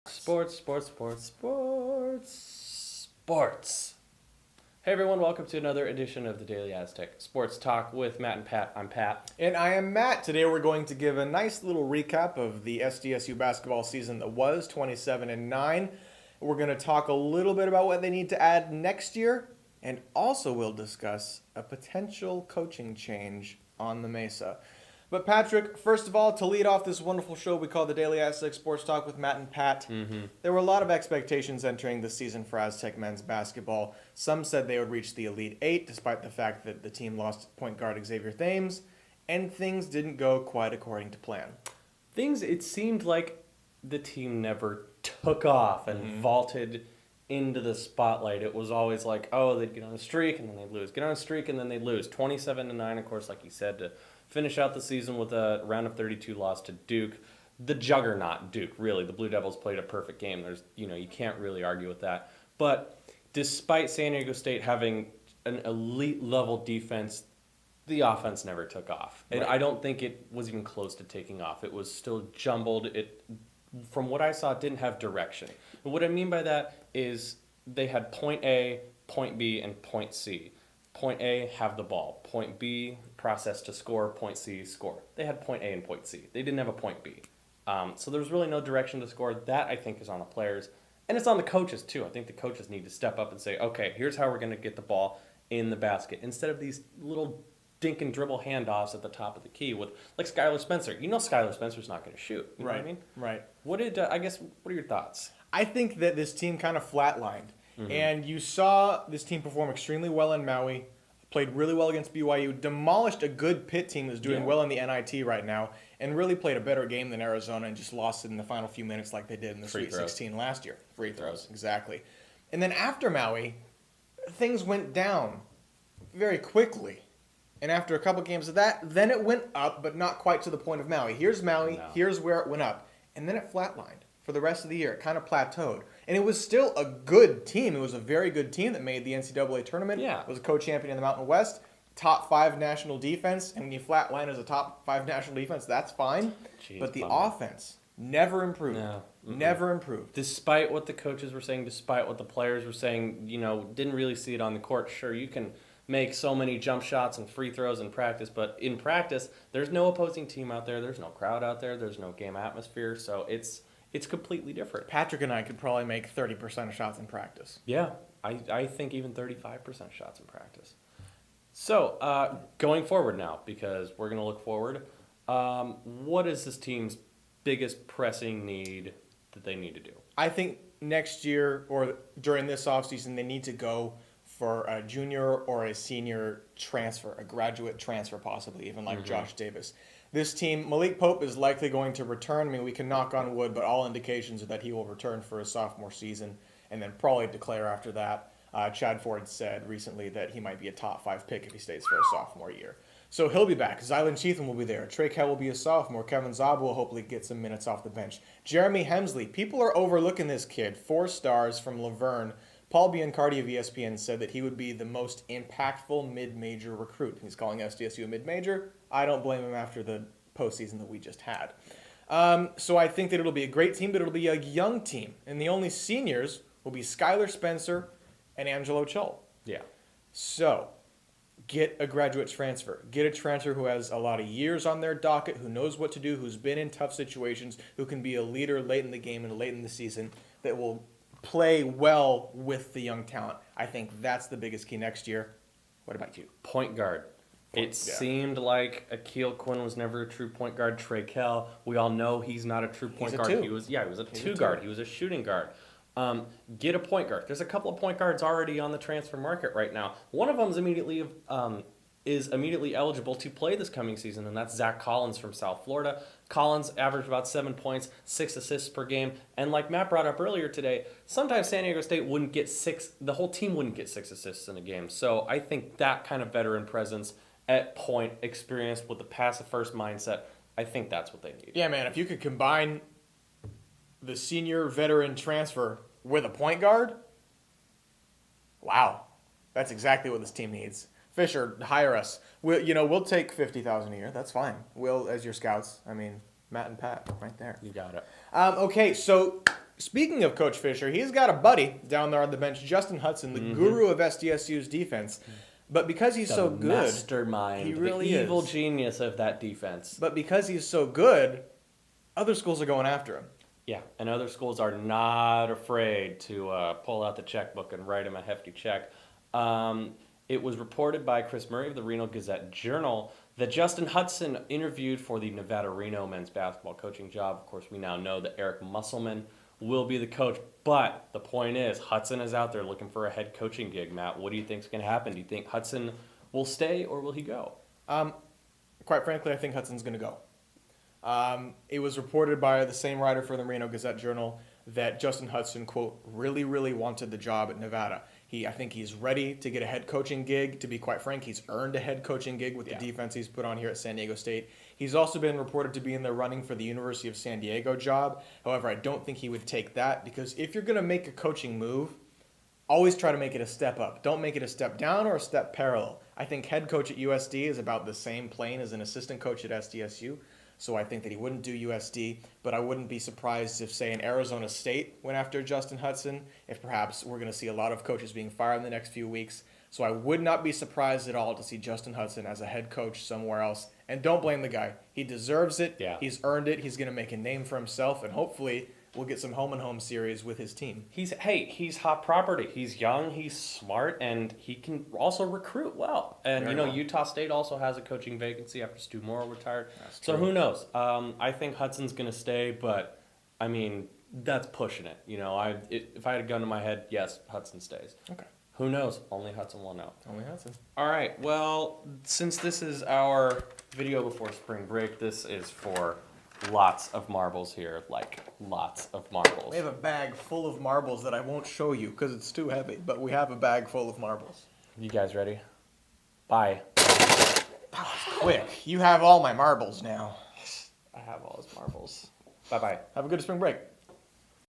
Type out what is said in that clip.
Sports. Hey everyone, welcome to another edition of the Daily Aztec Sports Talk with Matt and Pat. I'm Pat. And I am Matt. Today we're going to give a nice little recap of the SDSU basketball season that was 27-9. We're going to talk a little bit about what they need to add next year, and also we'll discuss a potential coaching change on the Mesa. But Patrick, first of all, to lead off this wonderful show we call the Daily Aztec Sports Talk with Matt and Pat, there were a lot of expectations entering the season for Aztec men's basketball. Some said they would reach the Elite Eight, despite the fact that the team lost point guard Xavier Thames, and things didn't go quite according to plan. It seemed like the team never took off and vaulted into the spotlight. It was always like, oh, they'd get on a streak and then they'd lose. Get on a streak and then they'd lose. 27-9, of course, like you said, to finish out the season with a round of 32 loss to Duke. The juggernaut Duke, really. The Blue Devils played a perfect game. You can't really argue with that. But despite San Diego State having an elite level defense, the offense never took off. Right. I don't think it was even close to taking off. It was still jumbled. From what I saw, it didn't have direction. And what I mean by that is they had point A, point B, and point C. Point A, have the ball. Point B, process to score. Point C, score. They had point A and point C. They didn't have a point B. So there was really no direction to score. That, I think, is on the players. And it's on the coaches, too. I think the coaches need to step up and say, okay, here's how we're going to get the ball in the basket. Instead of these little dink and dribble handoffs at the top of the key with, like, Skylar Spencer. You know Skylar Spencer's not going to shoot. You know what I mean? Right. What are your thoughts? I think that this team kind of flatlined. And you saw this team perform extremely well in Maui, played really well against BYU, demolished a good Pitt team that's doing well in the NIT right now, and really played a better game than Arizona and just lost it in the final few minutes like they did in the Sweet 16 last year. Free throws, exactly. And then after Maui, things went down very quickly. And after a couple games of that, then it went up, but not quite to the point of Maui. Here's Maui, here's where it went up. And then it flatlined for the rest of the year. It kind of plateaued. And it was still a good team. It was a very good team that made the NCAA tournament. Yeah. It was a co-champion in the Mountain West. Top 5 national defense. And when you flatline as a top 5 national defense, that's fine. But the offense never improved. No. Never improved. Despite what the coaches were saying, despite what the players were saying, didn't really see it on the court. Sure, you can make so many jump shots and free throws in practice, but in practice, there's no opposing team out there. There's no crowd out there. There's no game atmosphere. So it's completely different. Patrick and I could probably make 30% of shots in practice. Yeah, I think even 35% shots in practice. So going forward now, because we're going to look forward, what is this team's biggest pressing need that they need to do? I think next year or during this offseason, they need to go for a junior or a senior transfer, a graduate transfer possibly, even like Josh Davis. This team, Malik Pope is likely going to return. I mean, we can knock on wood, but all indications are that he will return for his sophomore season and then probably declare after that. Chad Ford said recently that he might be a top 5 pick if he stays for his sophomore year. So he'll be back. Zylan Cheatham will be there. Trey Kell will be a sophomore. Kevin Zab will hopefully get some minutes off the bench. Jeremy Hemsley. People are overlooking this kid. 4 stars from Laverne. Paul Biancardi of ESPN said that he would be the most impactful mid-major recruit. He's calling SDSU a mid-major. I don't blame him after the postseason that we just had. So I think that it'll be a great team, but it'll be a young team. And the only seniors will be Skylar Spencer and Angelo Chull. Yeah. So get a graduate transfer. Get a transfer who has a lot of years on their docket, who knows what to do, who's been in tough situations, who can be a leader late in the game and late in the season, that will play well with the young talent. I think that's the biggest key next year. What about you? Point guard. It seemed like Akil Quinn was never a true point guard. Trey Kell, we all know he's not a true point guard. Two. He was a two guard. He was a shooting guard. Get a point guard. There's a couple of point guards already on the transfer market right now. One of them is immediately eligible to play this coming season, and that's Zach Collins from South Florida. Collins averaged about 7 points, 6 assists per game, and like Matt brought up earlier today, sometimes San Diego State wouldn't get 6, the whole team wouldn't get 6 assists in a game. So I think that kind of veteran presence at point, experience with the passive first mindset, I think that's what they need. Yeah, man, if you could combine the senior veteran transfer with a point guard, wow, that's exactly what this team needs. Fisher, hire us. We'll take $50,000 a year. That's fine. We'll, as your scouts. I mean, Matt and Pat, right there. You got it. Okay, so Speaking of Coach Fisher, he's got a buddy down there on the bench, Justin Hudson, the guru of SDSU's defense. But because he's so good, mastermind, he really the evil is. genius of that defense. But because he's so good, other schools are going after him. Yeah, and other schools are not afraid to pull out the checkbook and write him a hefty check. It was reported by Chris Murray of the Reno Gazette-Journal that Justin Hudson interviewed for the Nevada Reno men's basketball coaching job. Of course, we now know that Eric Musselman will be the coach, but the point is Hudson is out there looking for a head coaching gig. Matt, what do you think is going to happen? Do you think Hudson will stay or will he go? Quite frankly, I think Hudson's going to go. It was reported by the same writer for the Reno Gazette-Journal that Justin Hudson, quote, really, really wanted the job at Nevada. I think he's ready to get a head coaching gig. To be quite frank, he's earned a head coaching gig with the defense he's put on here at San Diego State. He's also been reported to be in the running for the University of San Diego job. However, I don't think he would take that because if you're going to make a coaching move, always try to make it a step up. Don't make it a step down or a step parallel. I think head coach at USD is about the same plane as an assistant coach at SDSU. So I think that he wouldn't do USD, but I wouldn't be surprised if, say, an Arizona State went after Justin Hudson, if perhaps we're going to see a lot of coaches being fired in the next few weeks. So I would not be surprised at all to see Justin Hudson as a head coach somewhere else. And don't blame the guy. He deserves it. Yeah. He's earned it. He's going to make a name for himself, and hopefully we'll get some home and home series with his team. He's hot property. He's young, he's smart, and he can also recruit well. And Very well. Utah State also has a coaching vacancy after Stu Morrill retired. That's So true. who knows? I think Hudson's going to stay, but I mean that's pushing it. If I had a gun to my head, yes, Hudson stays. Okay. Who knows? Only Hudson will know. Only Hudson. All right. Well, since this is our video before spring break, this is for lots of marbles here, like lots of marbles. We have a bag full of marbles that I won't show you because it's too heavy, but we have a bag full of marbles. You guys ready? Bye. Quick, you have all my marbles now. I have all his marbles. Bye-bye. Have a good spring break.